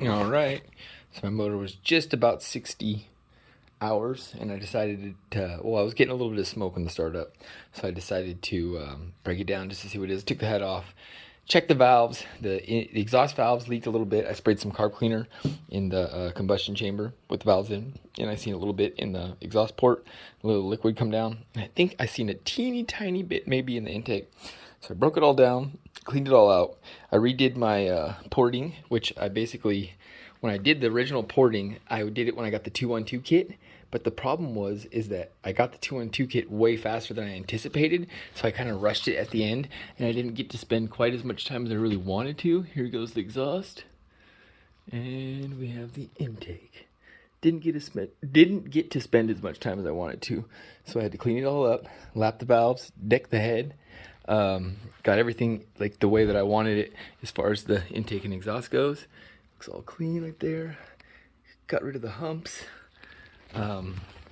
All right. So my motor was just about 60 hours, and I decided to, well, I was getting a little bit of smoke in the startup, so I decided to break it down just to see what it is. Took the head off, checked the valves. The exhaust valves leaked a little bit. I sprayed some carb cleaner in the combustion chamber with the valves in, and I seen a little bit in the exhaust port, a little liquid come down. And I think I seen a teeny tiny bit maybe in the intake. So I broke it all down, cleaned it all out. I redid my porting, which I basically, when I did the original porting, I did it when I got the 212 kit. But the problem is that I got the 212 kit way faster than I anticipated, so I kind of rushed it at the end, and I didn't get to spend quite as much time as I really wanted to. Here goes the exhaust, and we have the intake. Didn't get to spend as much time as I wanted to, so I had to clean it all up, lap the valves, deck the head. Got everything like the way that I wanted it as far as the intake and exhaust goes. Looks all clean right there. Got rid of the humps.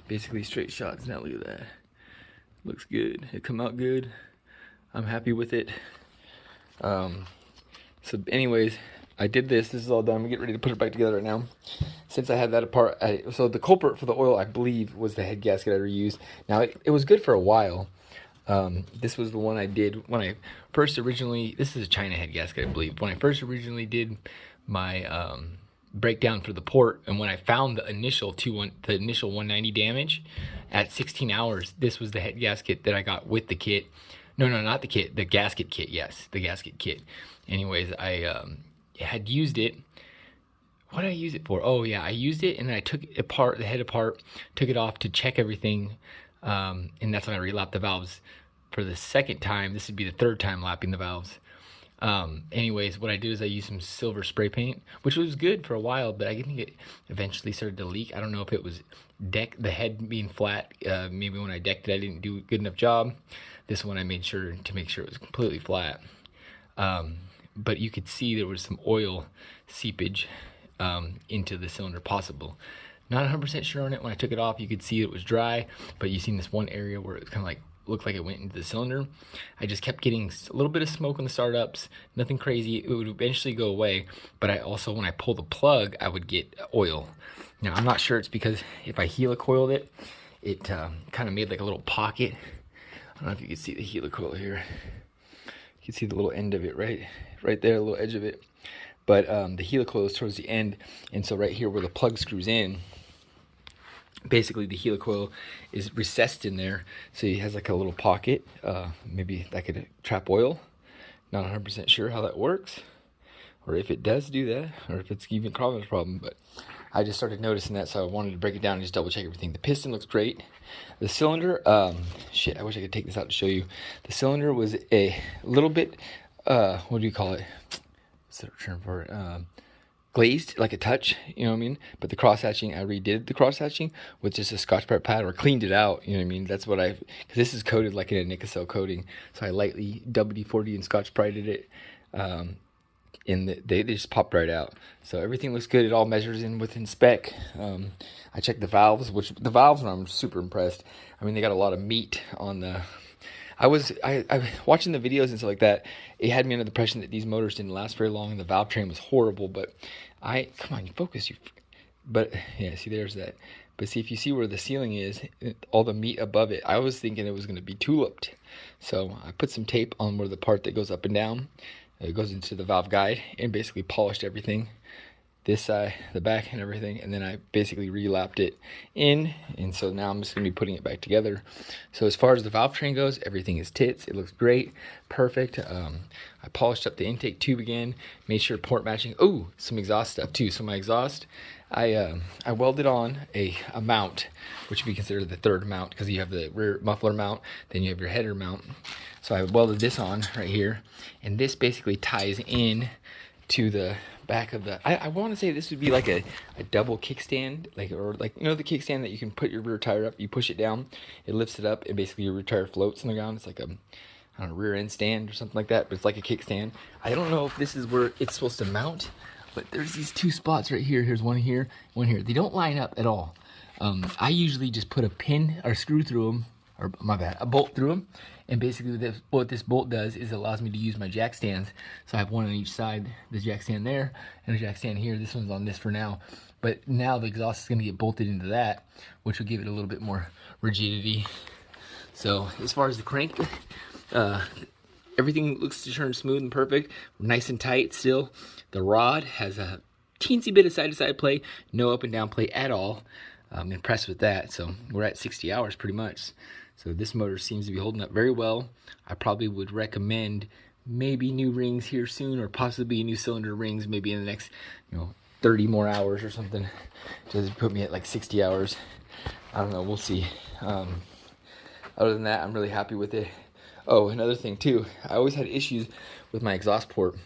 Basically straight shots. Now look at that. Looks good. It come out good. I'm happy with it. So anyways, I did this. This is all done. I'm getting ready to put it back together right now. Since I had that apart, so the culprit for the oil, I believe, was the head gasket I reused. Now it was good for a while. This was the one I did when I first originally, this is a China head gasket, I believe. When I first originally did my breakdown for the port, and when I found the initial 190 damage at 16 hours, this was the head gasket that I got with the kit. No, not the kit, the gasket kit. Yes, the gasket kit. Anyways, I had used it. What did I use it for? Oh yeah, I used it and then I took it apart, the head apart, took it off to check everything. And that's when I relapped the valves for the second time. This would be the third time lapping the valves. Anyways, what I did is I used some silver spray paint, which was good for a while, but I think it eventually started to leak. I don't know if it was the head being flat. Maybe when I decked it, I didn't do a good enough job. This one I made sure to make sure it was completely flat. But you could see there was some oil seepage into the cylinder possible. Not 100% sure on it. When I took it off, you could see it was dry, but you seen this one area where it kind of like looked like it went into the cylinder. I just kept getting a little bit of smoke on the startups, nothing crazy. It would eventually go away, but I also, when I pull the plug, I would get oil. Now, I'm not sure it's because if I helicoiled it, it kind of made like a little pocket. I don't know if you can see the helicoil here. You can see the little end of it right there, a little edge of it. But the helicoil is towards the end, and so right here where the plug screws in, basically the helicoil is recessed in there, so it has like a little pocket. Maybe that could trap oil. Not 100% sure how that works, or if it does do that, or if it's even a problem, but I just started noticing that, so I wanted to break it down and just double check everything. The piston looks great. The cylinder, shit, I wish I could take this out to show you. The cylinder was a little bit, what do you call it? What's the term for it? Glazed, like a touch, you know what I mean? But the cross hatching, I redid the cross hatching with just a Scotch-Brite pad, or cleaned it out, you know what I mean? That's what because this is coated like in a Nicocel coating, so I lightly WD-40 and Scotch-Brited it, and they just popped right out. So everything looks good. It all measures in within spec. I checked the valves, which the valves, I'm super impressed. I mean, they got a lot of meat on the... I watching the videos and stuff like that, it had me under the impression that these motors didn't last very long and the valve train was horrible, but come on, you focus, but yeah, see, there's that. But see, if you see where the ceiling is, all the meat above it, I was thinking it was going to be tulipped. So I put some tape on where the part that goes up and down, it goes into the valve guide, and basically polished everything. This side, the back, and everything, and then I basically relapped it in, and so now I'm just going to be putting it back together. So as far as the valve train goes, everything is tits. It looks great, perfect. I polished up the intake tube again, made sure port matching. Oh, some exhaust stuff too. So my exhaust, I welded on a mount, which would be considered the third mount, because you have the rear muffler mount, then you have your header mount. So I welded this on right here, and this basically ties in to the back of the, I want to say this would be like a double kickstand, or you know, the kickstand that you can put your rear tire up, you push it down, it lifts it up, and basically your rear tire floats on the ground. It's like a, I don't know, rear end stand or something like that, but it's like a kickstand. I don't know if this is where it's supposed to mount, but there's these two spots right here. Here's one here, one here. They don't line up at all. I usually just put a pin or screw through them, or my bad, a bolt through them. And basically what this bolt does is it allows me to use my jack stands. So I have one on each side, the jack stand there and a jack stand here. This one's on this for now. But now the exhaust is going to get bolted into that, which will give it a little bit more rigidity. So as far as the crank, everything looks to turn smooth and perfect, nice and tight still. The rod has a teensy bit of side-to-side play, no up and down play at all. I'm impressed with that. So we're at 60 hours pretty much. So this motor seems to be holding up very well. I probably would recommend maybe new rings here soon, or possibly new cylinder rings maybe in the next, 30 more hours or something. Just put me at like 60 hours. I don't know, we'll see. Other than that, I'm really happy with it. Oh, another thing too, I always had issues with my exhaust port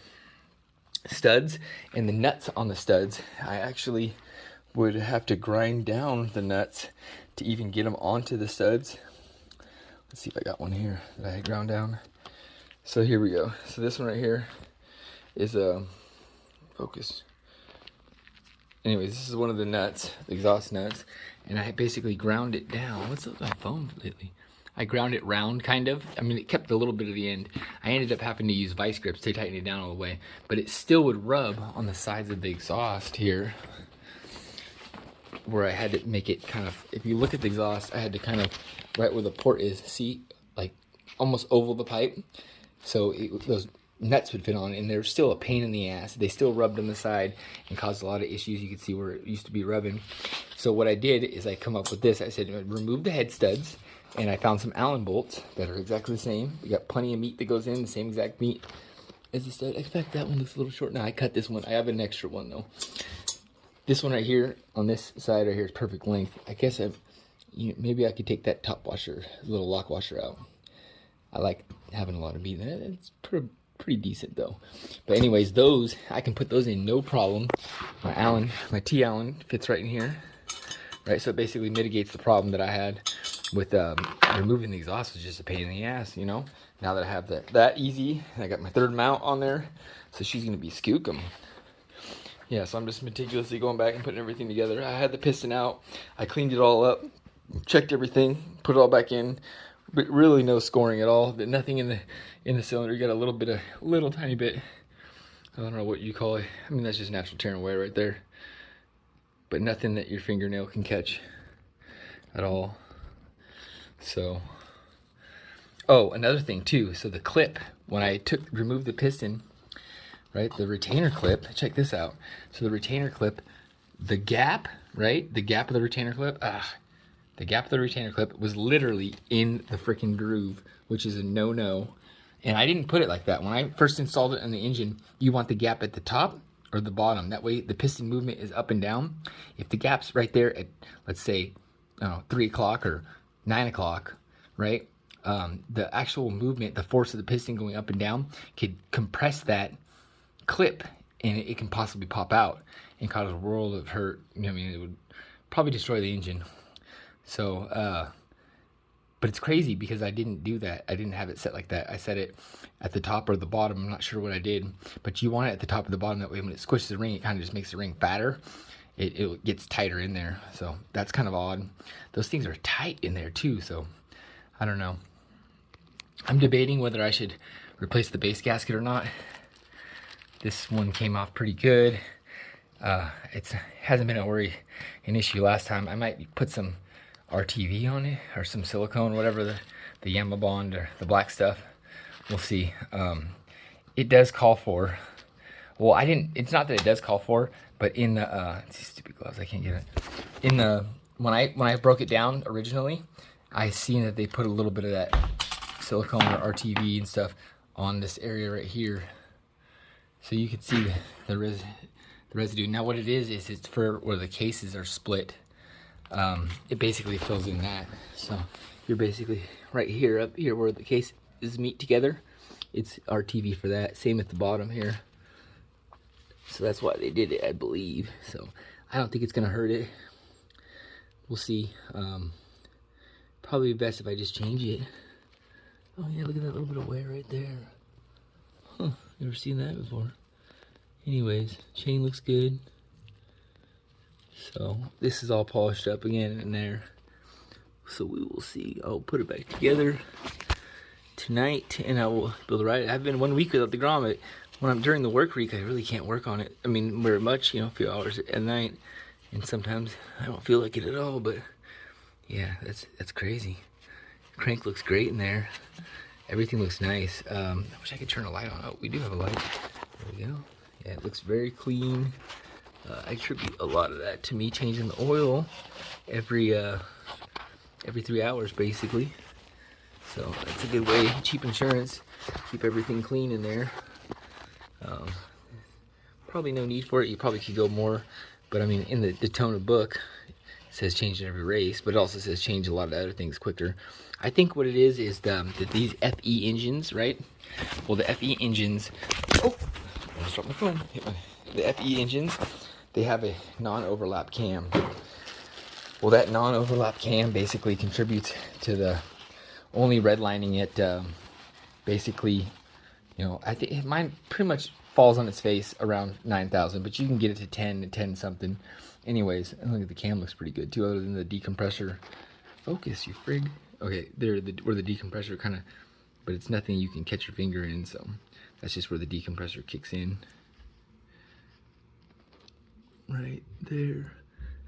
studs and the nuts on the studs. I actually would have to grind down the nuts to even get them onto the studs. Let's see if I got one here that I ground down. So here we go. So this one right here is a focus. Anyways, this is one of the nuts, the exhaust nuts, and I basically ground it down. What's up with my phone lately? I ground it round, kind of. I mean, it kept a little bit of the end. I ended up having to use vice grips to tighten it down all the way, but it still would rub on the sides of the exhaust here, where I had to make it kind of, if you look at the exhaust, I had to kind of, right where the port is, see, like almost oval the pipe, so those nuts would fit on it, and they're still a pain in the ass. They still rubbed on the side and caused a lot of issues. You can see where it used to be rubbing. So what I did is I come up with this. I said, remove the head studs, and I found some Allen bolts that are exactly the same. We got plenty of meat that goes in, the same exact meat as the stud. In fact, that one looks a little short. Now I cut this one. I have an extra one though. This one right here on this side right here is perfect length. I guess maybe I could take that top washer, little lock washer out. I like having a lot of meat in it. It's pretty decent though. But anyways, those I can put those in no problem. My T Allen fits right in here, right? So it basically mitigates the problem that I had with removing the exhaust. Was just a pain in the ass, Now that I have that easy, I got my third mount on there, so she's gonna be skookum. Yeah, so I'm just meticulously going back and putting everything together. I had the piston out, I cleaned it all up, checked everything, put it all back in, but really no scoring at all. Nothing in the cylinder. You got a little tiny bit. I don't know what you call it. I mean, that's just natural tearing away right there. But nothing that your fingernail can catch at all. So, oh, another thing too. So the clip, when I removed the piston, right, the retainer clip, check this out. So the retainer clip, the gap, right, the gap of the retainer clip, the gap of the retainer clip was literally in the freaking groove, which is a no-no. And I didn't put it like that. When I first installed it on the engine, you want the gap at the top or the bottom. That way the piston movement is up and down. If the gap's right there at, let's say, 3 o'clock or 9 o'clock, right? The actual movement, the force of the piston going up and down could compress that clip, and it can possibly pop out and cause a world of hurt. I mean, it would probably destroy the engine. So, but it's crazy because I didn't do that. I didn't have it set like that. I set it at the top or the bottom. I'm not sure what I did, but you want it at the top or the bottom. That way when it squishes the ring, it kind of just makes the ring fatter. It gets tighter in there. So that's kind of odd. Those things are tight in there too. So I don't know. I'm debating whether I should replace the base gasket or not. This one came off pretty good. It hasn't been an issue last time. I might put some RTV on it or some silicone, whatever the Yama Bond or the black stuff. We'll see. It does call for, well, it's not that it does call for, but in the these stupid gloves, I can't get it. In the when I broke it down originally, I seen that they put a little bit of that silicone or RTV and stuff on this area right here, so you could see the residue. Now what it is it's for where the cases are split. It basically fills in that. So you're basically right here, up here where the cases meet together. It's RTV for that. Same at the bottom here. So that's why they did it, I believe. So I don't think it's gonna hurt it. We'll see. Probably best if I just change it. Oh yeah, look at that little bit of wear right there. Huh, never seen that before. Anyways, chain looks good. So this is all polished up again in there. So we will see. I'll put it back together tonight, and I will build it right. I've been 1 week without the grommet. When I'm during the work week, I really can't work on it. I mean, very much, you know, a few hours at night, and sometimes I don't feel like it at all. But yeah, that's crazy. The crank looks great in there. Everything looks nice. I wish I could turn a light on. Oh, we do have a light. There we go. Yeah, it looks very clean. I attribute a lot of that to me changing the oil every 3 hours, basically. So that's a good way. Cheap insurance. Keep everything clean in there. Probably no need for it. You probably could go more, but I mean, in the Daytona book, it says change in every race, but it also says change a lot of other things quicker. I think what it is that these FE engines, right? Well, the FE engines. Oh, I almost dropped my phone. The FE engines, they have a non-overlap cam. Well, that non-overlap cam basically contributes to the only redlining it. Basically, you know, I think mine pretty much falls on its face around 9,000, but you can get it to 10 something. Anyways, I think the cam looks pretty good too, other than the decompressor. Focus, you frig. Okay, there, where the decompressor kind of, but it's nothing you can catch your finger in, so that's just where the decompressor kicks in. Right there.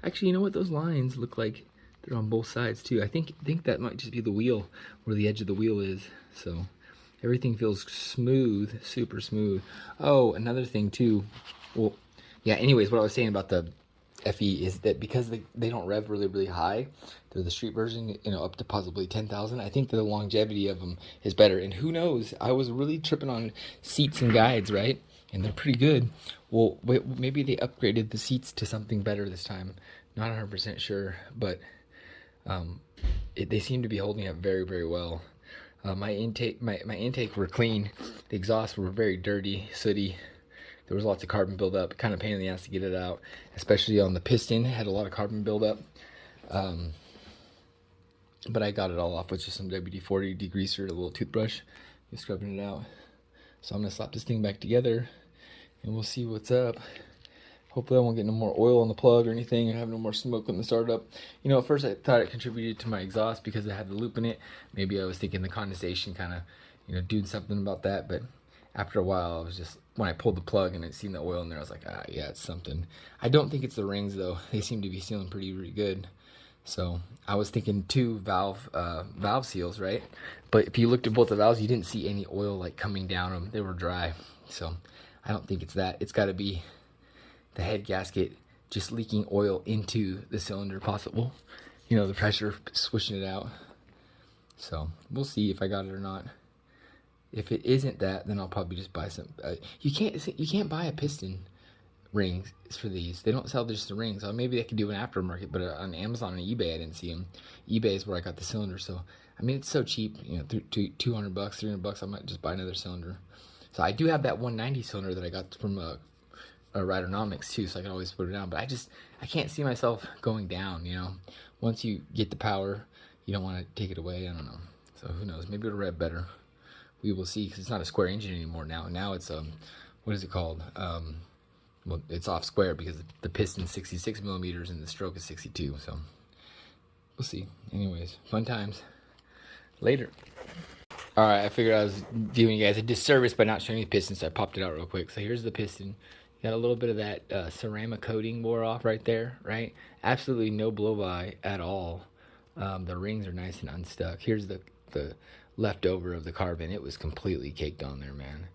Actually, you know what? Those lines look like they're on both sides too. I think that might just be the wheel, where the edge of the wheel is. So everything feels smooth, super smooth. Oh, another thing too. Well, yeah, anyways, what I was saying about the FE is that because they don't rev really high, they're the street version, you know, up to possibly 10,000. I think the longevity of them is better. And who knows? I was really tripping on seats and guides, right? And they're pretty good. Well, maybe they upgraded the seats to something better this time. Not 100% sure, but they seem to be holding up very well. My intake were clean. The exhausts were very dirty, sooty. There was lots of carbon buildup. Kind of pain in the ass to get it out, especially on the piston. It had a lot of carbon buildup. But I got it all off with just some WD-40 degreaser, a little toothbrush, just scrubbing it out. So I'm gonna slap this thing back together, and we'll see what's up. Hopefully I won't get no more oil on the plug or anything, and have no more smoke when the startup. You know, at first I thought it contributed to my exhaust because it had the loop in it. Maybe I was thinking the condensation kind of, you know, doing something about that. But after a while, I was just, when I pulled the plug and I seen the oil in there, I was like, ah, yeah, it's something. I don't think it's the rings though. They seem to be sealing pretty good. So I was thinking 2 valve seals, right? But if you looked at both the valves, you didn't see any oil like coming down them. They were dry. So I don't think it's that. It's got to be the head gasket just leaking oil into the cylinder, possible. You know, the pressure swishing it out. So we'll see if I got it or not. If it isn't that, then I'll probably just buy some. You can't buy a piston ring for these. They don't sell just the rings. Maybe they could do an aftermarket, but on Amazon and eBay I didn't see them. eBay is where I got the cylinder. So I mean, it's so cheap. You know, $200, $300. I might just buy another cylinder. So I do have that 190 cylinder that I got from Ridernomics too, so I can always put it down. But I can't see myself going down. You know, once you get the power, you don't want to take it away. I don't know. So who knows? Maybe it'll rev better. We will see, because it's not a square engine anymore now. Now it's what is it called? Well, it's off square because the piston's 66 millimeters and the stroke is 62. So we'll see. Anyways, fun times. Later. All right, I figured I was doing you guys a disservice by not showing you the piston, so I popped it out real quick. So here's the piston. Got a little bit of that ceramic coating wore off right there, right? Absolutely no blow-by at all. The rings are nice and unstuck. Here's the leftover of the carbon. It was completely caked on there, man.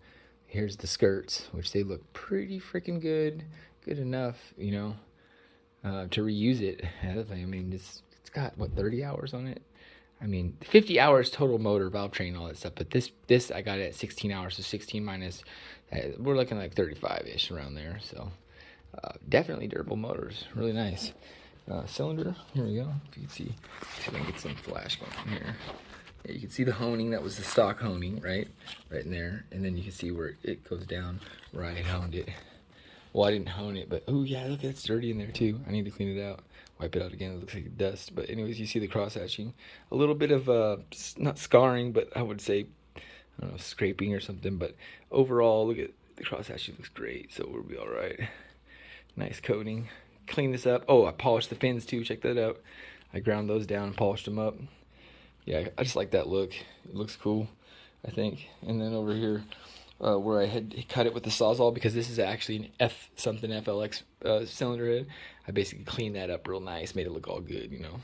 Here's the skirts, which they look pretty freaking good enough, you know, to reuse it. Another thing, I mean, it's got what, 30 hours on it. I mean, 50 hours total motor, valve train, all that stuff. But this I got it at 16 hours, so 16 minus, we're looking like 35-ish around there. So definitely durable motors, really nice. Cylinder, here we go. If you can see if I can get some flash going here. Yeah, you can see the honing. That was the stock honing, right in there. And then you can see where it goes down, where I honed it. Well, I didn't hone it, but oh yeah, look, it's dirty in there too. I need to clean it out. Wipe it out again. It looks like dust. But anyways, you see the cross hatching. A little bit of not scarring, but I would say, I don't know, scraping or something. But overall, look at the cross hatching. Looks great, so we'll be all right. Nice coating. Clean this up. Oh, I polished the fins too. Check that out. I ground those down and polished them up. Yeah, I just like that look. It looks cool, I think. And then over here, where I had cut it with the Sawzall, because this is actually an F something FLX cylinder head, I basically cleaned that up real nice, made it look all good, you know.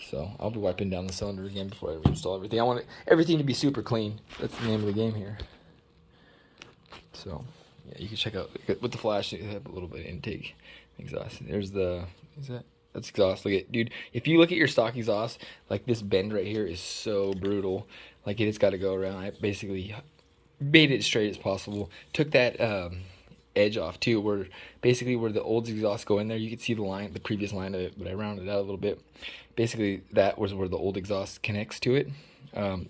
So I'll be wiping down the cylinder again before I reinstall everything. I want everything to be super clean. That's the name of the game here. So yeah, you can check out with the flash. You have a little bit of intake exhaust. There's the that's exhaust. Look at, dude. If you look at your stock exhaust, like this bend right here is so brutal. Like it's got to go around. I basically made it as straight as possible. Took that edge off too, where basically where the old exhaust go in there, you can see the line, the previous line of it, but I rounded it out a little bit. Basically that was where the old exhaust connects to it.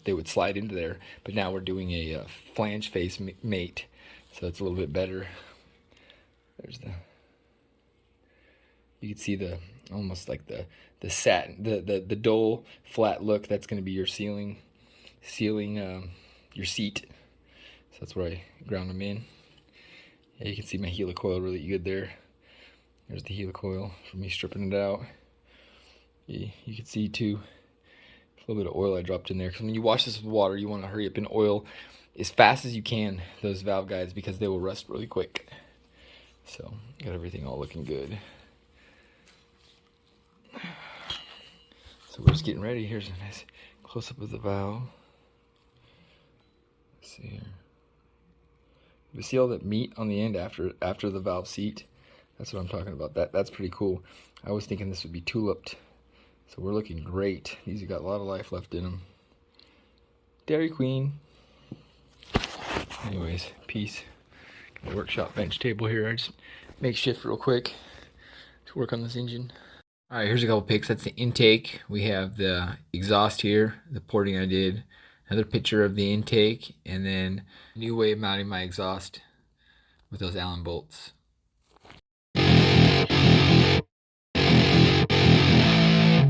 They would slide into there, but now we're doing a flange face mate, so it's a little bit better. There's the, you can see the almost like the satin, the dull flat look. That's going to be your sealing your seat. So that's where I ground them in. Yeah, you can see my helicoil really good there. There's the helicoil for me stripping it out. Yeah, you can see too a little bit of oil I dropped in there, because when you wash this with water, you want to hurry up and oil as fast as you can those valve guides, because they will rust really quick. So got everything all looking good. So we're just getting ready. Here's a nice close up of the valve. Let's see here. You see all that meat on the end after the valve seat? That's what I'm talking about. That's pretty cool. I was thinking this would be tulipped. So we're looking great. These have got a lot of life left in them. Dairy Queen. Anyways, peace. Got a workshop bench table here. I just makeshift real quick to work on this engine. All right, here's a couple pics. That's the intake. We have the exhaust here, the porting I did. Another picture of the intake, and then a new way of mounting my exhaust with those Allen bolts.